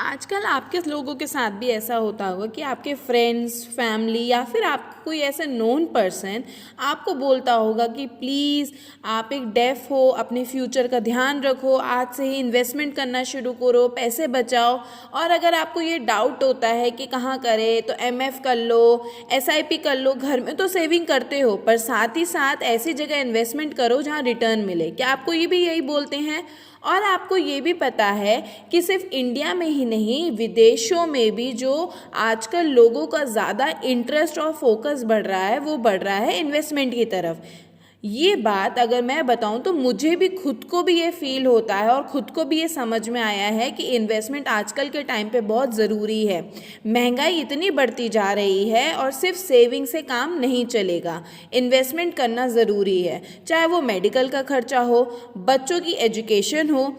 आजकल आपके लोगों के साथ भी ऐसा होता होगा कि आपके फ्रेंड्स, फैमिली या फिर आपको कोई ऐसे नोन पर्सन आपको बोलता होगा कि प्लीज़ आप एक डेफ हो, अपने फ्यूचर का ध्यान रखो, आज से ही इन्वेस्टमेंट करना शुरू करो, पैसे बचाओ। और अगर आपको ये डाउट होता है कि कहाँ करें, तो एमएफ कर लो, एसआईपी कर लो, घर में तो सेविंग करते हो पर साथ ही साथ ऐसी जगह इन्वेस्टमेंट करो जहाँ रिटर्न मिले। क्या आपको ये भी यही बोलते हैं? और आपको ये भी पता है कि सिर्फ इंडिया में ही नहीं, विदेशों में भी जो आजकल लोगों का ज़्यादा इंटरेस्ट और फोकस बढ़ रहा है वो बढ़ रहा है इन्वेस्टमेंट की तरफ। ये बात अगर मैं बताऊं तो मुझे भी खुद को भी ये फील होता है और ख़ुद को भी ये समझ में आया है कि इन्वेस्टमेंट आजकल के टाइम पे बहुत ज़रूरी है। महंगाई इतनी बढ़ती जा रही है और सिर्फ सेविंग से काम नहीं चलेगा, इन्वेस्टमेंट करना ज़रूरी है। चाहे वो मेडिकल का खर्चा हो, बच्चों की एजुकेशन हो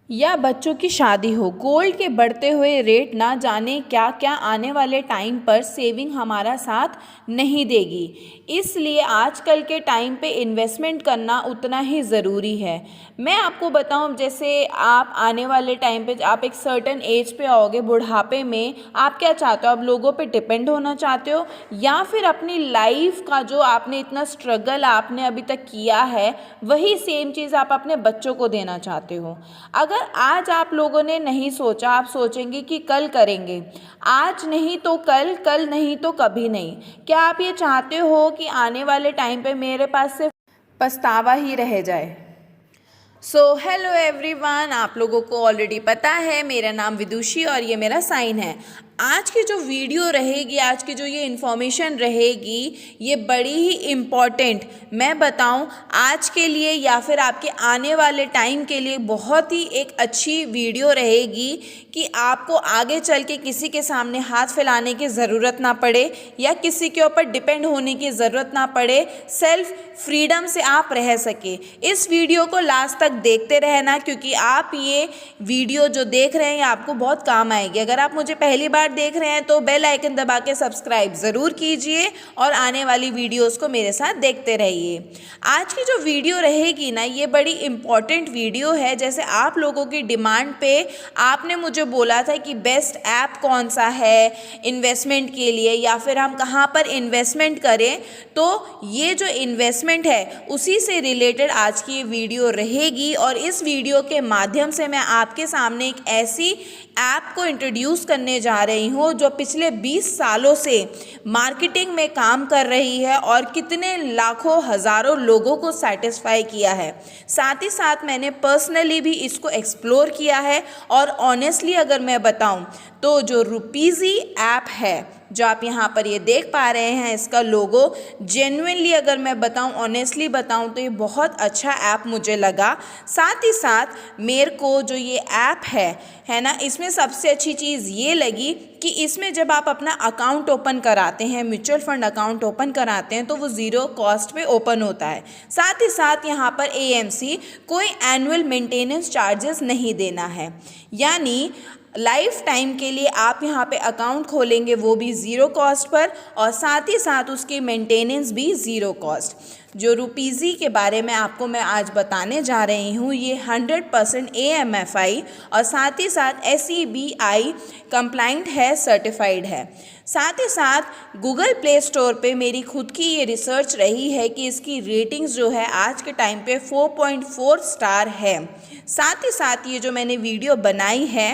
या बच्चों की शादी हो। गोल्ड के बढ़ते हुए रेट ना जाने क्या क्या आने वाले टाइम पर सेविंग हमारा साथ नहीं देगी, इसलिए आजकल के टाइम पे इन्वेस्टमेंट करना उतना ही ज़रूरी है। मैं आपको बताऊं, जैसे आप आने वाले टाइम पे आप एक सर्टेन एज पे आओगे, बुढ़ापे में आप क्या चाहते हो? आप लोगों पे डिपेंड होना चाहते हो या फिर अपनी लाइफ का जो आपने इतना स्ट्रगल आपने अभी तक किया है वही सेम चीज़ आप अपने बच्चों को देना चाहते हो? अगर आज आप लोगों ने नहीं सोचा, आप सोचेंगे कि कल करेंगे, आज नहीं तो कल, कल नहीं तो कभी नहीं। क्या आप ये चाहते हो कि आने वाले टाइम पे मेरे पास सिर्फ पछतावा ही रह जाए? सो हेलो एवरीवन, आप लोगों को ऑलरेडी पता है मेरा नाम विदुषी और ये मेरा साइन है। आज की जो वीडियो रहेगी, आज की जो ये इन्फॉर्मेशन रहेगी, ये बड़ी ही इम्पॉर्टेंट, मैं बताऊं आज के लिए या फिर आपके आने वाले टाइम के लिए बहुत ही एक अच्छी वीडियो रहेगी कि आपको आगे चल के किसी के सामने हाथ फैलाने की ज़रूरत ना पड़े या किसी के ऊपर डिपेंड होने की ज़रूरत ना पड़े, सेल्फ फ्रीडम से आप रह सके। इस वीडियो को लास्ट तक देखते रहना, क्योंकि आप ये वीडियो जो देख रहे हैं आपको बहुत काम आएगी। अगर आप मुझे पहली बार देख रहे हैं तो बेल आइकन दबा के सब्सक्राइब ज़रूर कीजिए और आने वाली वीडियोस को मेरे साथ देखते रहिए। आज की जो वीडियो रहेगी ना, ये बड़ी इम्पॉर्टेंट वीडियो है। जैसे आप लोगों की डिमांड पे आपने मुझे बोला था कि बेस्ट ऐप कौन सा है इन्वेस्टमेंट के लिए या फिर हम कहाँ पर इन्वेस्टमेंट करें, तो ये जो इन्वेस्टमेंट है उसी से रिलेटेड आज की ये वीडियो रहेगी। और इस वीडियो के माध्यम से मैं आपके सामने एक ऐसी ऐप को इंट्रोड्यूस करने जा रही हूँ जो पिछले 20 सालों से मार्केटिंग में काम कर रही है और कितने लाखों हज़ारों लोगों को सेटिस्फाई किया है। साथ ही साथ मैंने पर्सनली भी इसको एक्सप्लोर किया है और ऑनेस्टली अगर मैं बताऊं तो जो रुपीज़ी ऐप है जो आप यहाँ पर ये देख पा रहे हैं, इसका लोगो जेन्युइनली अगर मैं बताऊं, ऑनेस्टली बताऊं तो ये बहुत अच्छा ऐप मुझे लगा। साथ ही साथ मेरे को जो ये ऐप है ना, इसमें सबसे अच्छी चीज़ ये लगी कि इसमें जब आप अपना अकाउंट ओपन कराते हैं, म्यूचुअल फंड अकाउंट ओपन कराते हैं, तो वो ज़ीरो कॉस्ट पे ओपन होता है। साथ ही साथ यहाँ पर एएमसी कोई एनुअल मेंटेनेंस चार्जेस नहीं देना है, यानी लाइफ टाइम के लिए आप यहाँ पे अकाउंट खोलेंगे वो भी ज़ीरो कॉस्ट पर और साथ ही साथ उसकी मेंटेनेंस भी ज़ीरो कॉस्ट। जो रुपीज़ी के बारे में आपको मैं आज बताने जा रही हूँ, ये 100% AMFI और साथ ही साथ SEBI कंप्लाइंट है, सर्टिफाइड है। साथ ही साथ गूगल प्ले स्टोर पे मेरी खुद की ये रिसर्च रही है कि इसकी रेटिंग्स जो है आज के टाइम पे 4.4 स्टार है। साथ ही साथ ये जो मैंने वीडियो बनाई है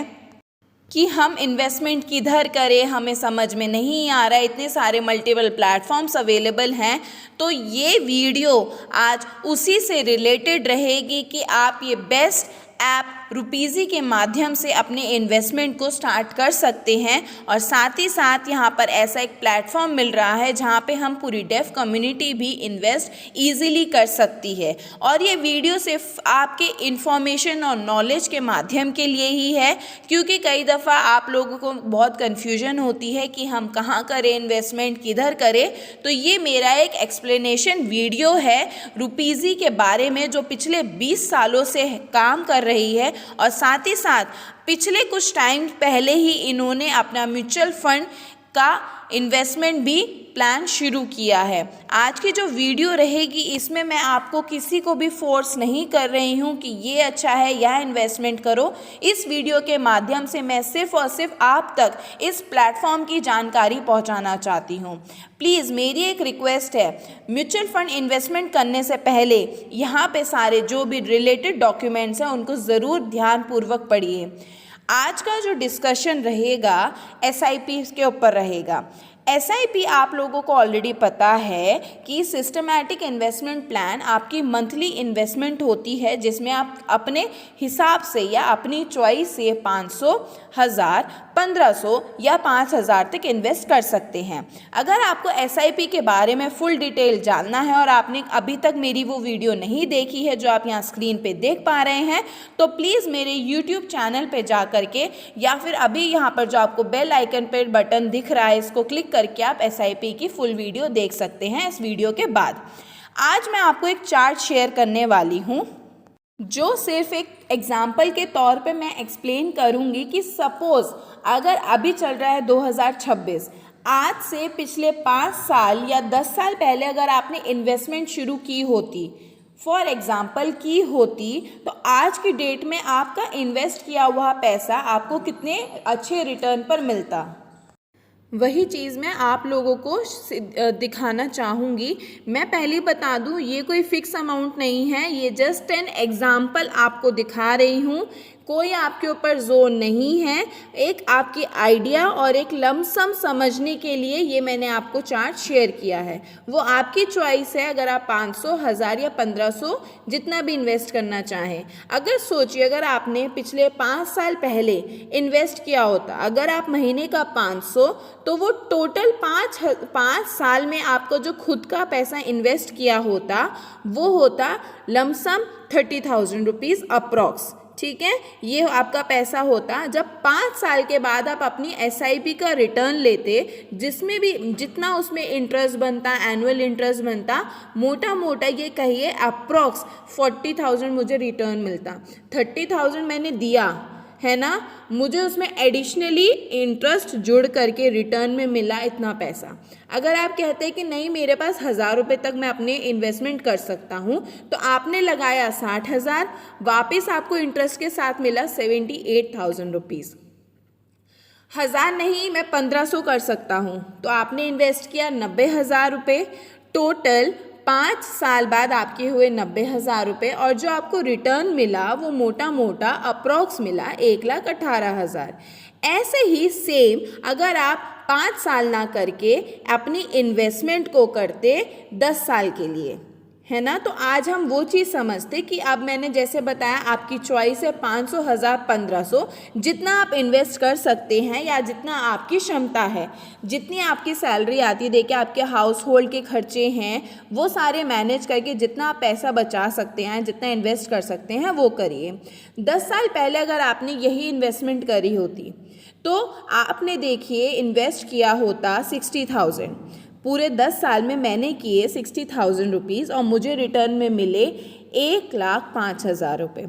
कि हम इन्वेस्टमेंट किधर करें, हमें समझ में नहीं आ रहा है, इतने सारे मल्टीपल प्लेटफॉर्म्स अवेलेबल हैं, तो ये वीडियो आज उसी से रिलेटेड रहेगी कि आप ये बेस्ट ऐप रुपीज़ी के माध्यम से अपने इन्वेस्टमेंट को स्टार्ट कर सकते हैं। और साथ ही साथ यहाँ पर ऐसा एक प्लेटफॉर्म मिल रहा है जहाँ पे हम पूरी डेफ कम्युनिटी भी इन्वेस्ट ईजिली कर सकती है। और ये वीडियो सिर्फ आपके इन्फॉर्मेशन और नॉलेज के माध्यम के लिए ही है, क्योंकि कई दफ़ा आप लोगों को बहुत कन्फ्यूजन होती है कि हम कहाँ करें इन्वेस्टमेंट, किधर करें। तो ये मेरा एक एक्सप्लेनेशन वीडियो है रुपीज़ी के बारे में, जो पिछले 20 सालों से काम कर रही है। और साथ ही साथ पिछले कुछ टाइम पहले ही इन्होंने अपना म्यूचुअल फंड का इन्वेस्टमेंट भी प्लान शुरू किया है। आज की जो वीडियो रहेगी इसमें मैं आपको किसी को भी फोर्स नहीं कर रही हूँ कि ये अच्छा है या इन्वेस्टमेंट करो। इस वीडियो के माध्यम से मैं सिर्फ और सिर्फ आप तक इस प्लेटफॉर्म की जानकारी पहुँचाना चाहती हूँ। प्लीज़ मेरी एक रिक्वेस्ट है, म्यूचुअल फंड इन्वेस्टमेंट करने से पहले यहाँ पे सारे जो भी रिलेटेड डॉक्यूमेंट्स हैं उनको ज़रूर ध्यानपूर्वक पढ़िए। आज का जो डिस्कशन रहेगा SIP के ऊपर रहेगा। SIP आप लोगों को ऑलरेडी पता है कि सिस्टमैटिक इन्वेस्टमेंट प्लान आपकी मंथली इन्वेस्टमेंट होती है, जिसमें आप अपने हिसाब से या अपनी चॉइस से 500, 1000, 1500 या 5000 तक इन्वेस्ट कर सकते हैं। अगर आपको SIP के बारे में फुल डिटेल जानना है और आपने अभी तक मेरी वो वीडियो नहीं देखी है जो आप यहाँ स्क्रीन पे देख पा रहे हैं, तो प्लीज़ मेरे YouTube चैनल पे जा करके या फिर अभी यहाँ पर जो आपको बेल आइकन पर बटन दिख रहा है इसको क्लिक करके आप SIP की फुल वीडियो देख सकते हैं इस वीडियो के बाद। आज मैं आपको एक चार्ट शेयर करने वाली हूँ जो सिर्फ एक एग्जाम्पल के तौर पे मैं एक्सप्लेन करूँगी कि सपोज़ अगर अभी चल रहा है 2026, आज से पिछले 5 साल या 10 साल पहले अगर आपने इन्वेस्टमेंट शुरू की होती, फॉर एग्ज़ाम्पल की होती, तो आज की डेट में आपका इन्वेस्ट किया हुआ पैसा आपको कितने अच्छे रिटर्न पर मिलता। वही चीज़ मैं आप लोगों को दिखाना चाहूँगी। मैं पहले बता दूँ, ये कोई फिक्स अमाउंट नहीं है, ये जस्ट एन एग्ज़ाम्पल आपको दिखा रही हूँ। कोई आपके ऊपर जोर नहीं है, एक आपकी आइडिया और एक लमसम समझने के लिए ये मैंने आपको चार्ट शेयर किया है। वो आपकी चॉइस है, अगर आप 500, 1000 या 1500 जितना भी इन्वेस्ट करना चाहें। अगर सोचिए अगर आपने पिछले 5 साल पहले इन्वेस्ट किया होता, अगर आप महीने का 500, तो वो टोटल 5 साल में आपको जो खुद का पैसा इन्वेस्ट किया होता वो होता लमसम 30,000 रुपीज़ अप्रॉक्स। ठीक है, ये आपका पैसा होता जब 5 साल के बाद आप अपनी SIP का रिटर्न लेते, जिसमें भी जितना उसमें इंटरेस्ट बनता, एनुअल इंटरेस्ट बनता, मोटा मोटा ये कहिए अप्रॉक्स 40,000 मुझे रिटर्न मिलता। 30,000 मैंने दिया है ना, मुझे उसमें एडिशनली इंटरेस्ट जुड़ करके रिटर्न में मिला इतना पैसा। अगर आप कहते हैं कि नहीं मेरे पास 1000 रुपये तक मैं अपने इन्वेस्टमेंट कर सकता हूँ, तो आपने लगाया 60,000, वापस आपको इंटरेस्ट के साथ मिला 78,000 रुपीज़। 1000 नहीं मैं 1500 कर सकता हूँ, तो आपने इन्वेस्ट किया 90,000 रुपये। टोटल 5 साल बाद आपके हुए 90,000 रुपये, और जो आपको रिटर्न मिला वो मोटा मोटा अप्रॉक्स मिला 1,18,000। ऐसे ही सेम अगर आप 5 साल ना करके अपनी इन्वेस्टमेंट को करते 10 साल के लिए, है ना, तो आज हम वो चीज़ समझते कि अब मैंने जैसे बताया आपकी चॉइस है 500, 1000, 1500 जितना आप इन्वेस्ट कर सकते हैं या जितना आपकी क्षमता है, जितनी आपकी सैलरी आती है, देखिए आपके हाउस होल्ड के खर्चे हैं वो सारे मैनेज करके जितना आप पैसा बचा सकते हैं, जितना इन्वेस्ट कर सकते हैं वो करिए। 10 साल पहले अगर आपने यही इन्वेस्टमेंट करी होती तो आपने देखिए इन्वेस्ट किया होता 60,000। पूरे 10 साल में मैंने किए 60,000 रुपीज़ और मुझे रिटर्न में मिले 1,05,000 रुपये।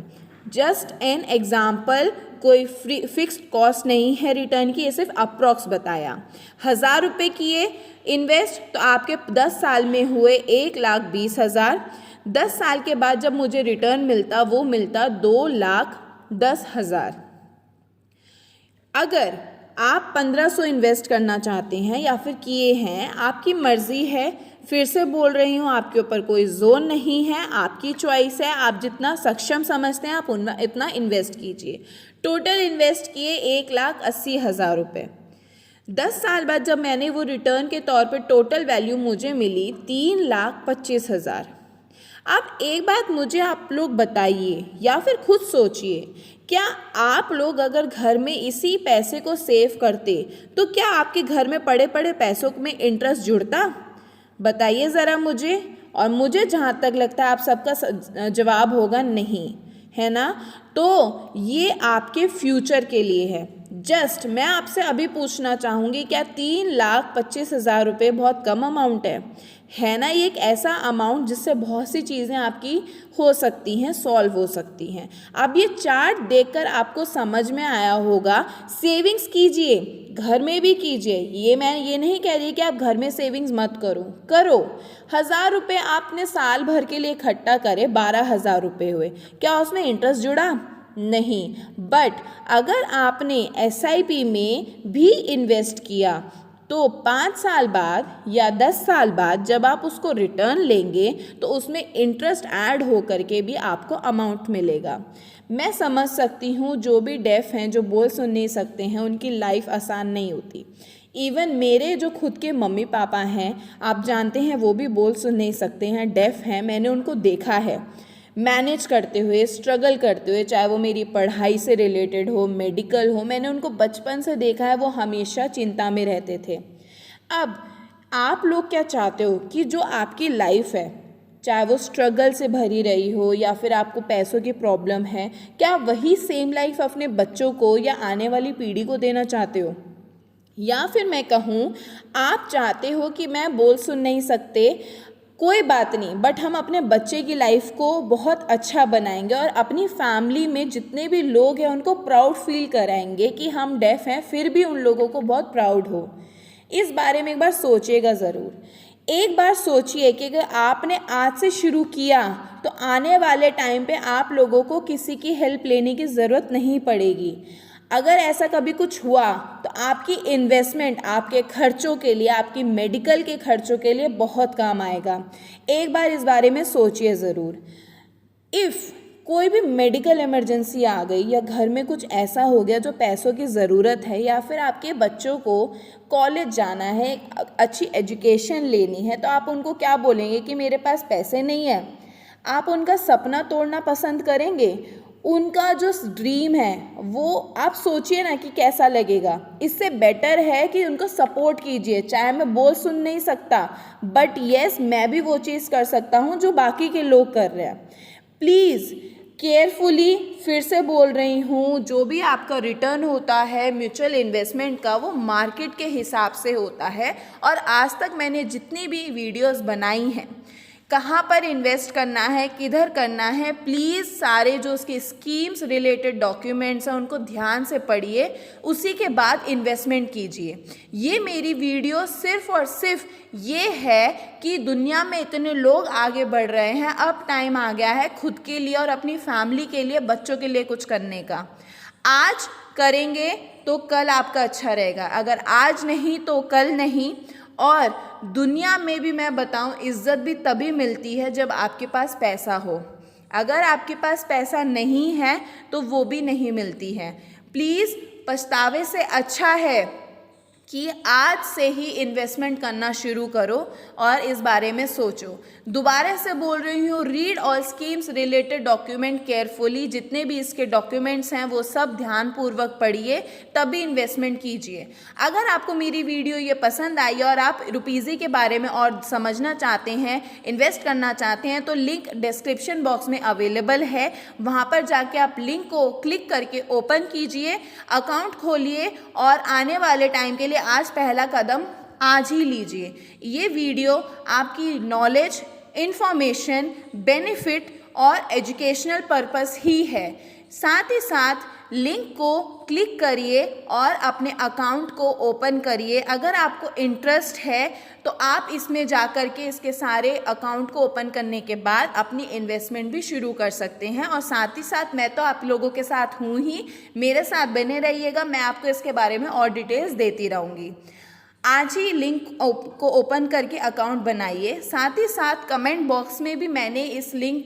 जस्ट एन एग्ज़ाम्पल, कोई फिक्स्ड कॉस्ट नहीं है रिटर्न की, ये सिर्फ अप्रॉक्स बताया। 1000 रुपये किए इन्वेस्ट तो आपके 10 साल में हुए 1,20,000। 10 साल के बाद जब मुझे रिटर्न मिलता वो मिलता 2,10,000। अगर आप 1500 इन्वेस्ट करना चाहते हैं या फिर किए हैं, आपकी मर्ज़ी है। फिर से बोल रही हूँ, आपके ऊपर कोई जोर नहीं है, आपकी चॉइस है। आप जितना सक्षम समझते हैं आप इतना इन्वेस्ट कीजिए। टोटल इन्वेस्ट किए 1,80,000 रुपये। 10 साल बाद जब मैंने वो रिटर्न के तौर पे टोटल वैल्यू मुझे मिली 3,25,000। अब एक बात मुझे आप लोग बताइए या फिर खुद सोचिए क्या आप लोग अगर घर में इसी पैसे को सेव करते तो क्या आपके घर में पड़े पड़े पैसों में इंटरेस्ट जुड़ता? बताइए ज़रा मुझे। और मुझे जहाँ तक लगता है आप सबका जवाब होगा नहीं, है ना। तो ये आपके फ्यूचर के लिए है। जस्ट मैं आपसे अभी पूछना चाहूँगी, क्या 3,25,000 रुपये बहुत कम अमाउंट है ना। ये एक ऐसा अमाउंट जिससे बहुत सी चीज़ें आपकी हो सकती हैं, सॉल्व हो सकती हैं। अब ये चार्ट देखकर आपको समझ में आया होगा। सेविंग्स कीजिए, घर में भी कीजिए। मैं ये नहीं कह रही कि आप घर में सेविंग्स मत करो। 1,000 रुपये आपने साल भर के लिए इकट्ठा करे, 12,000 रुपये हुए। क्या उसमें इंटरेस्ट जुड़ा? नहीं। बट अगर आपने SIP में भी इन्वेस्ट किया तो 5 साल बाद या 10 साल बाद जब आप उसको रिटर्न लेंगे तो उसमें इंटरेस्ट ऐड हो करके भी आपको अमाउंट मिलेगा। मैं समझ सकती हूँ जो भी डेफ हैं, जो बोल सुन नहीं सकते हैं, उनकी लाइफ आसान नहीं होती। इवन मेरे जो खुद के मम्मी पापा हैं, आप जानते हैं, वो भी बोल सुन नहीं सकते हैं, डेफ हैं। मैंने उनको देखा है मैनेज करते हुए, स्ट्रगल करते हुए, चाहे वो मेरी पढ़ाई से रिलेटेड हो, मेडिकल हो। मैंने उनको बचपन से देखा है, वो हमेशा चिंता में रहते थे। अब आप लोग क्या चाहते हो कि जो आपकी लाइफ है, चाहे वो स्ट्रगल से भरी रही हो या फिर आपको पैसों की प्रॉब्लम है, क्या वही सेम लाइफ अपने बच्चों को या आने वाली पीढ़ी को देना चाहते हो? या फिर मैं कहूँ, आप चाहते हो कि मैं बोल सुन नहीं सकते, कोई बात नहीं, बट हम अपने बच्चे की लाइफ को बहुत अच्छा बनाएंगे और अपनी फैमिली में जितने भी लोग हैं उनको प्राउड फील कराएंगे कि हम डेफ हैं, फिर भी उन लोगों को बहुत प्राउड हो। इस बारे में एक बार सोचिएगा ज़रूर। एक बार सोचिए कि अगर आपने आज से शुरू किया तो आने वाले टाइम पे आप लोगों को किसी की हेल्प लेने की ज़रूरत नहीं पड़ेगी। अगर ऐसा कभी कुछ हुआ तो आपकी इन्वेस्टमेंट आपके खर्चों के लिए, आपकी मेडिकल के खर्चों के लिए बहुत काम आएगा। एक बार इस बारे में सोचिए ज़रूर। इफ़ कोई भी मेडिकल इमरजेंसी आ गई या घर में कुछ ऐसा हो गया जो पैसों की ज़रूरत है, या फिर आपके बच्चों को कॉलेज जाना है, अच्छी एजुकेशन लेनी है, तो आप उनको क्या बोलेंगे कि मेरे पास पैसे नहीं है? आप उनका सपना तोड़ना पसंद करेंगे? उनका जो ड्रीम है वो आप सोचिए ना कि कैसा लगेगा। इससे बेटर है कि उनको सपोर्ट कीजिए। चाहे मैं बोल सुन नहीं सकता, बट येस, मैं भी वो चीज़ कर सकता हूँ जो बाकी के लोग कर रहे हैं। प्लीज़ केयरफुली फिर से बोल रही हूँ, जो भी आपका रिटर्न होता है म्यूचुअल इन्वेस्टमेंट का, वो मार्केट के हिसाब से होता है। और आज तक मैंने जितनी भी वीडियोस बनाई हैं, कहाँ पर इन्वेस्ट करना है, किधर करना है, प्लीज़ सारे जो उसके स्कीम्स रिलेटेड डॉक्यूमेंट्स हैं उनको ध्यान से पढ़िए, उसी के बाद इन्वेस्टमेंट कीजिए। ये मेरी वीडियो सिर्फ़ और सिर्फ ये है कि दुनिया में इतने लोग आगे बढ़ रहे हैं, अब टाइम आ गया है खुद के लिए और अपनी फैमिली के लिए, बच्चों के लिए कुछ करने का। आज करेंगे तो कल आपका अच्छा रहेगा, अगर आज नहीं तो कल नहीं। और दुनिया में भी मैं बताऊं, इज़्ज़त भी तभी मिलती है जब आपके पास पैसा हो। अगर आपके पास पैसा नहीं है तो वो भी नहीं मिलती है। प्लीज़, पछतावे से अच्छा है कि आज से ही इन्वेस्टमेंट करना शुरू करो और इस बारे में सोचो। दोबारा से बोल रही हूँ, read all schemes related document carefully. जितने भी इसके डॉक्यूमेंट्स हैं वो सब ध्यानपूर्वक पढ़िए, तभी इन्वेस्टमेंट कीजिए। अगर आपको मेरी वीडियो ये पसंद आई और आप रुपीज़ी के बारे में और समझना चाहते हैं, इन्वेस्ट करना चाहते हैं, तो लिंक डिस्क्रिप्शन बॉक्स में अवेलेबल है। वहाँ पर जाके आप लिंक को क्लिक करके ओपन कीजिए, अकाउंट खोलिए और आने वाले टाइम के लिए आज पहला कदम आज ही लीजिए। ये वीडियो आपकी नॉलेज, इंफॉर्मेशन, बेनिफिट और एजुकेशनल पर्पस ही है। साथ ही साथ लिंक को क्लिक करिए और अपने अकाउंट को ओपन करिए। अगर आपको इंटरेस्ट है तो आप इसमें जा कर के इसके सारे अकाउंट को ओपन करने के बाद अपनी इन्वेस्टमेंट भी शुरू कर सकते हैं। और साथ ही साथ मैं तो आप लोगों के साथ हूँ ही, मेरे साथ बने रहिएगा, मैं आपको इसके बारे में और डिटेल्स देती रहूँगी। आज ही लिंक को ओपन करके अकाउंट बनाइए। साथ ही साथ कमेंट बॉक्स में भी मैंने इस लिंक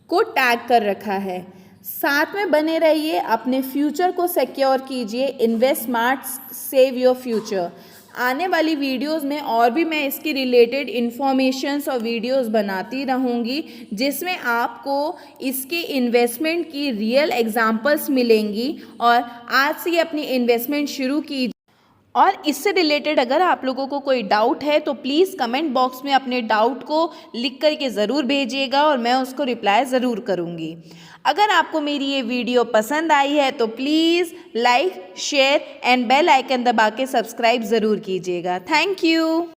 को टैग कर रखा है। साथ में बने रहिए, अपने फ्यूचर को सिक्योर कीजिए। Invest smart, save your future. आने वाली वीडियोस में और भी मैं इसकी रिलेटेड इन्फॉर्मेशंस और वीडियोस बनाती रहूँगी, जिसमें आपको इसके इन्वेस्टमेंट की रियल एग्जांपल्स मिलेंगी और आज से ही अपनी इन्वेस्टमेंट शुरू की। और इससे रिलेटेड अगर आप लोगों को कोई डाउट है तो प्लीज़ कमेंट बॉक्स में अपने डाउट को लिख करके ज़रूर भेजिएगा और मैं उसको रिप्लाई ज़रूर करूँगी। अगर आपको मेरी ये वीडियो पसंद आई है तो please like, share and bell icon दबा के सब्सक्राइब ज़रूर कीजिएगा। Thank you.